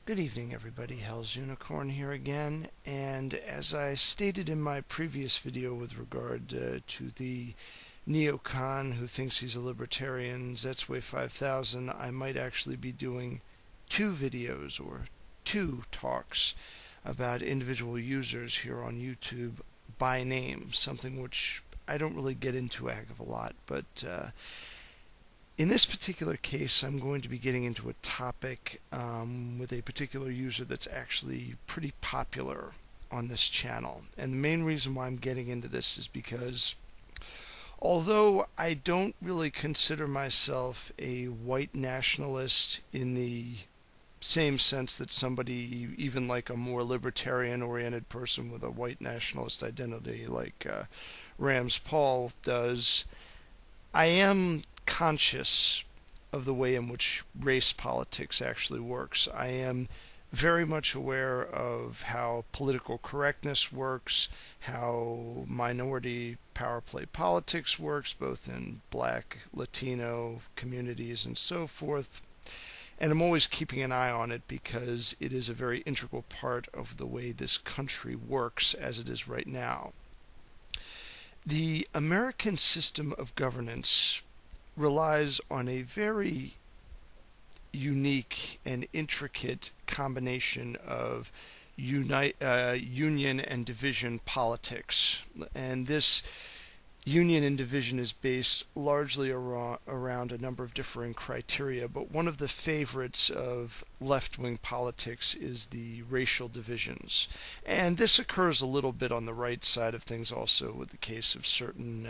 Good evening, everybody. Hell's Unicorn here again, and as I stated in my previous video with regard to the neocon who thinks he's a libertarian, Zetsway 5000, I might actually be doing two videos or two talks about individual users here on YouTube by name, something which I don't really get into a heck of a lot, but in this particular case, I'm going to be getting into a topic with a particular user that's actually pretty popular on this channel. And the main reason why I'm getting into this is because although I don't really consider myself a white nationalist in the same sense that somebody, even like a more libertarian-oriented person with a white nationalist identity like Rams Paul does, I am conscious of the way in which race politics actually works. I am very much aware of how political correctness works, how minority power play politics works, both in black, Latino communities and so forth. And I'm always keeping an eye on it because it is a very integral part of the way this country works as it is right now. The American system of governance relies on a very unique and intricate combination of union and division politics. And this union and division is based largely around a number of differing criteria, but one of the favorites of left-wing politics is the racial divisions. And this occurs a little bit on the right side of things also with the case of certain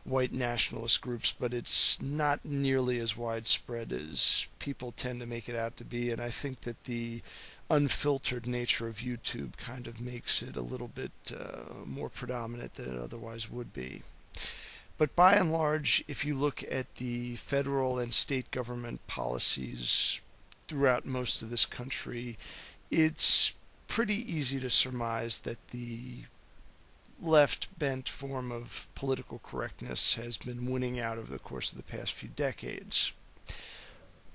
white nationalist groups, but it's not nearly as widespread as people tend to make it out to be, and I think that the unfiltered nature of YouTube kind of makes it a little bit more predominant than it otherwise would be. But by and large, if you look at the federal and state government policies throughout most of this country, it's pretty easy to surmise that the left-bent form of political correctness has been winning out over the course of the past few decades.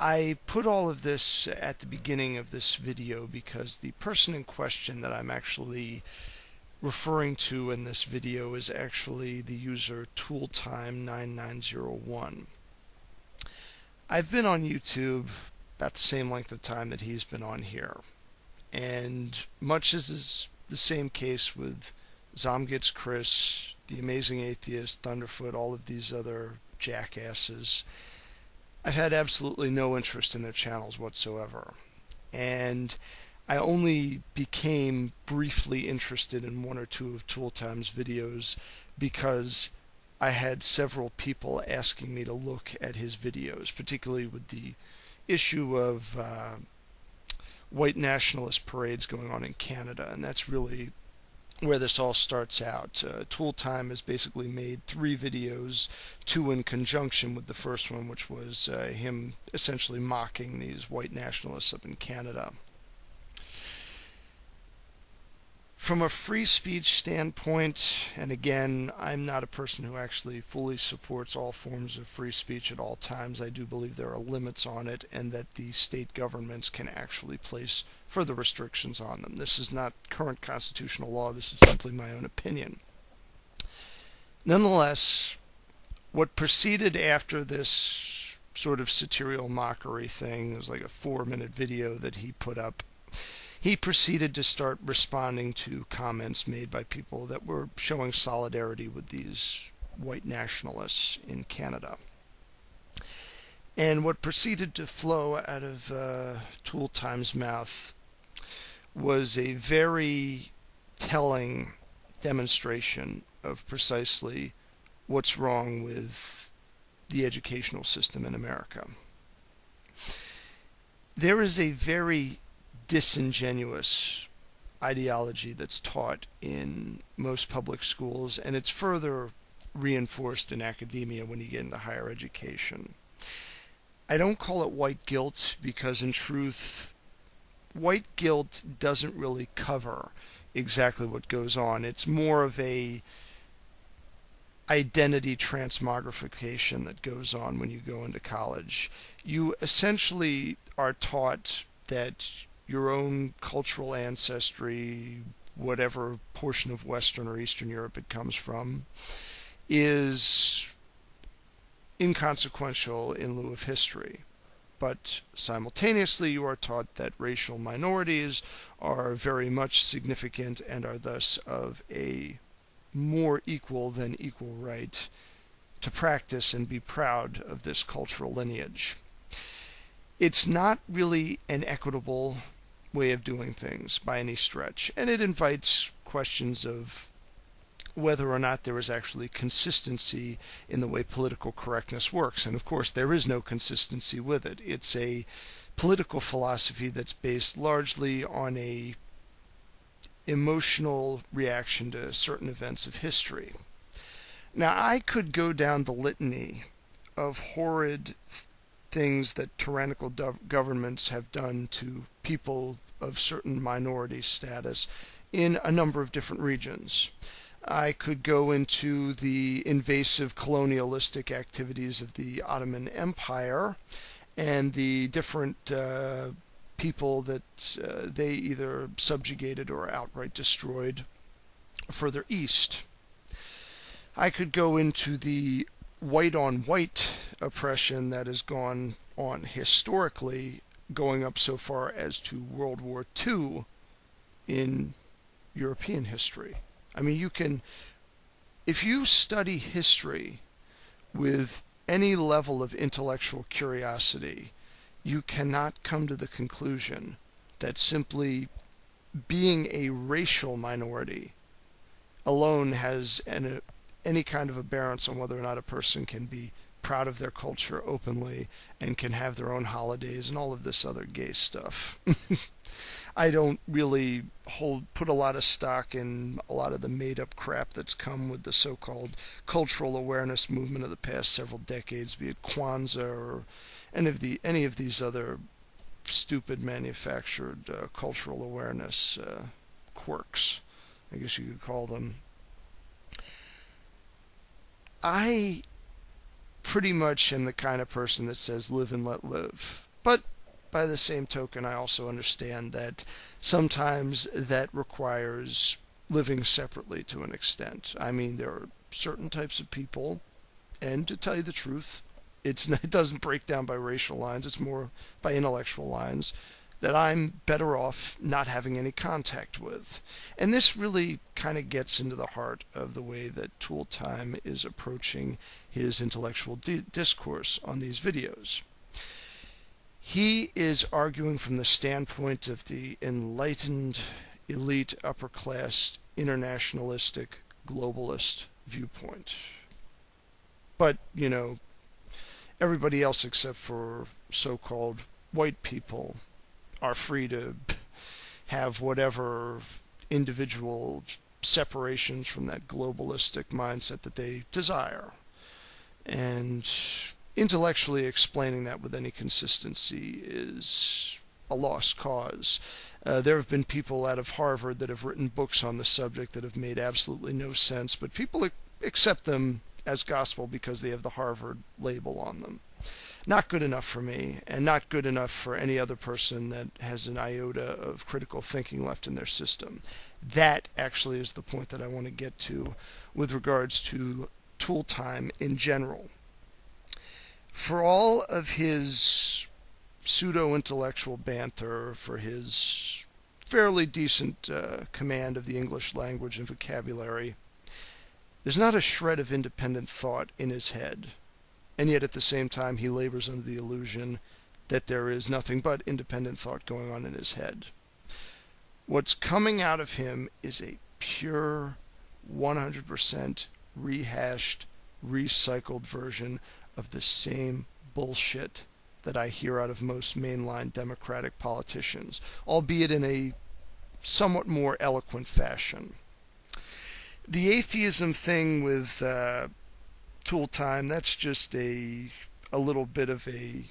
I put all of this at the beginning of this video because the person in question that I'm actually referring to in this video is actually the user Tooltime9901. I've been on YouTube about the same length of time that he's been on here, and much as is the same case with Zomgits Chris, The Amazing Atheist, Thunderfoot, all of these other jackasses, I've had absolutely no interest in their channels whatsoever. And I only became briefly interested in one or two of Tooltime's videos because I had several people asking me to look at his videos, particularly with the issue of white nationalist parades going on in Canada, and that's really where this all starts out. Tooltime has basically made three videos, two in conjunction with the first one, which was him essentially mocking these white nationalists up in Canada. From a free speech standpoint, and again, I'm not a person who actually fully supports all forms of free speech at all times. I do believe there are limits on it and that the state governments can actually place further restrictions on them. This is not current constitutional law. This is simply my own opinion. Nonetheless, what proceeded after this sort of satirical mockery thing, it was like a 4-minute video that he put up, he proceeded to start responding to comments made by people that were showing solidarity with these white nationalists in Canada. And what proceeded to flow out of Tooltime's mouth was a very telling demonstration of precisely what's wrong with the educational system in America. There is a very disingenuous ideology that's taught in most public schools, and it's further reinforced in academia when you get into higher education. I don't call it white guilt because in truth, white guilt doesn't really cover exactly what goes on. It's more of a identity transmogrification that goes on when you go into college. You essentially are taught that your own cultural ancestry, whatever portion of Western or Eastern Europe it comes from, is inconsequential in lieu of history. But simultaneously you are taught that racial minorities are very much significant and are thus of a more equal than equal right to practice and be proud of this cultural lineage. It's not really an equitable way of doing things by any stretch, and it invites questions of whether or not there is actually consistency in the way political correctness works. And of course there is no consistency with it. It's a political philosophy that's based largely on a emotional reaction to certain events of history. Now I could go down the litany of horrid things that tyrannical governments have done to people of certain minority status in a number of different regions. I could go into the invasive colonialistic activities of the Ottoman Empire and the different people that they either subjugated or outright destroyed further east. I could go into the white-on-white oppression that has gone on historically, going up so far as to World War II in European history. I mean, you can, if you study history with any level of intellectual curiosity, you cannot come to the conclusion that simply being a racial minority alone has any kind of a bearance on whether or not a person can be proud of their culture openly and can have their own holidays and all of this other gay stuff. I don't really put a lot of stock in a lot of the made-up crap that's come with the so-called cultural awareness movement of the past several decades, be it Kwanzaa or any of these other stupid manufactured cultural awareness quirks, I guess you could call them. I pretty much am the kind of person that says live and let live. But by the same token, I also understand that sometimes that requires living separately to an extent. I mean, there are certain types of people, and to tell you the truth, it doesn't break down by racial lines, it's more by intellectual lines, that I'm better off not having any contact with. And this really kind of gets into the heart of the way that Tooltime is approaching his intellectual discourse on these videos. He is arguing from the standpoint of the enlightened, elite, upper-class, internationalistic, globalist viewpoint. But, you know, everybody else except for so-called white people are free to have whatever individual separations from that globalistic mindset that they desire. And intellectually explaining that with any consistency is a lost cause. There have been people out of Harvard that have written books on the subject that have made absolutely no sense, but people accept them as gospel because they have the Harvard label on them. Not good enough for me, and not good enough for any other person that has an iota of critical thinking left in their system. That actually is the point that I want to get to with regards to Tooltime in general. For all of his pseudo-intellectual banter, for his fairly decent command of the English language and vocabulary, there's not a shred of independent thought in his head. And yet at the same time he labors under the illusion that there is nothing but independent thought going on in his head. What's coming out of him is a pure 100% rehashed, recycled version of the same bullshit that I hear out of most mainline Democratic politicians, albeit in a somewhat more eloquent fashion. The atheism thing with Tooltime, that's just a little bit of a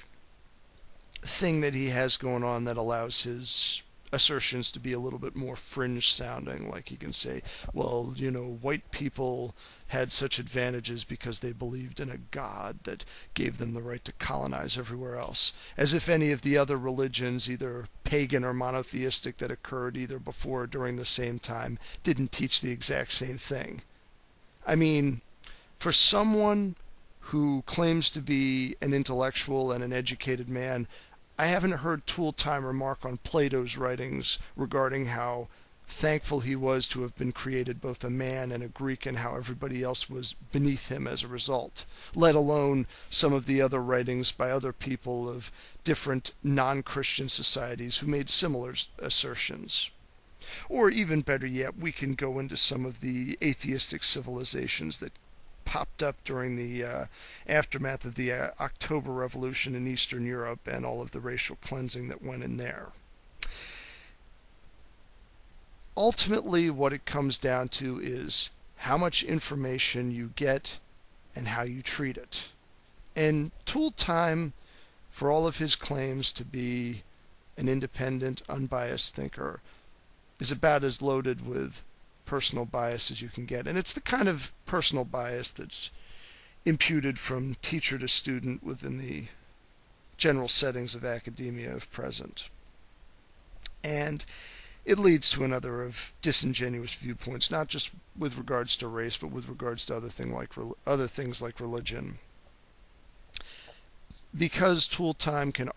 thing that he has going on that allows his assertions to be a little bit more fringe sounding. Like he can say, well, you know, white people had such advantages because they believed in a God that gave them the right to colonize everywhere else, as if any of the other religions, either pagan or monotheistic that occurred either before or during the same time didn't teach the exact same thing. I mean, for someone who claims to be an intellectual and an educated man, I haven't heard Tooltime remark on Plato's writings regarding how thankful he was to have been created both a man and a Greek, and how everybody else was beneath him as a result, let alone some of the other writings by other people of different non-Christian societies who made similar assertions. Or even better yet, we can go into some of the atheistic civilizations that popped up during the aftermath of the October Revolution in Eastern Europe and all of the racial cleansing that went in there. Ultimately, what it comes down to is how much information you get and how you treat it. And Tooltime, for all of his claims to be an independent, unbiased thinker, is about as loaded with personal bias as you can get. And it's the kind of personal bias that's imputed from teacher to student within the general settings of academia of present. And it leads to another of disingenuous viewpoints, not just with regards to race, but with regards to other things like religion. Because Tooltime can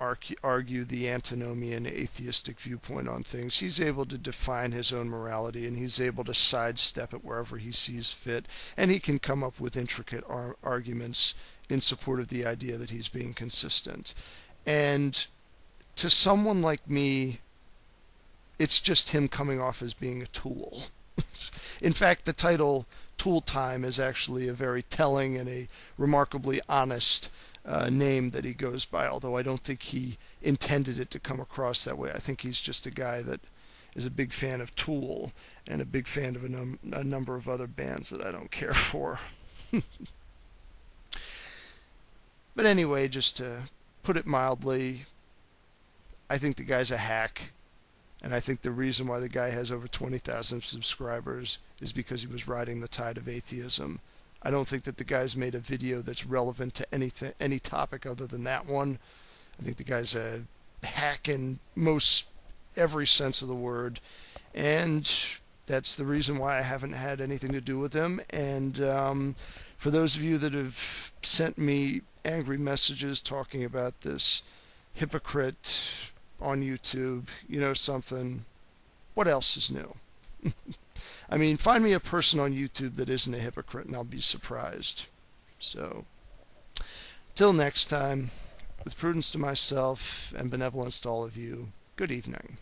argue the antinomian atheistic viewpoint on things, he's able to define his own morality, and he's able to sidestep it wherever he sees fit, and he can come up with intricate arguments in support of the idea that he's being consistent. And to someone like me, it's just him coming off as being a tool. In fact, the title Tooltime is actually a very telling and a remarkably honest name that he goes by, although I don't think he intended it to come across that way. I think he's just a guy that is a big fan of Tool and a big fan of a number of other bands that I don't care for. But anyway, just to put it mildly, I think the guy's a hack. And I think the reason why the guy has over 20,000 subscribers is because he was riding the tide of atheism. I don't think that the guy's made a video that's relevant to any topic other than that one. I think the guy's a hack in most every sense of the word. And that's the reason why I haven't had anything to do with him. And for those of you that have sent me angry messages talking about this hypocrite on YouTube, you know something, what else is new? I mean, find me a person on YouTube that isn't a hypocrite and I'll be surprised. So, till next time, with prudence to myself and benevolence to all of you, good evening.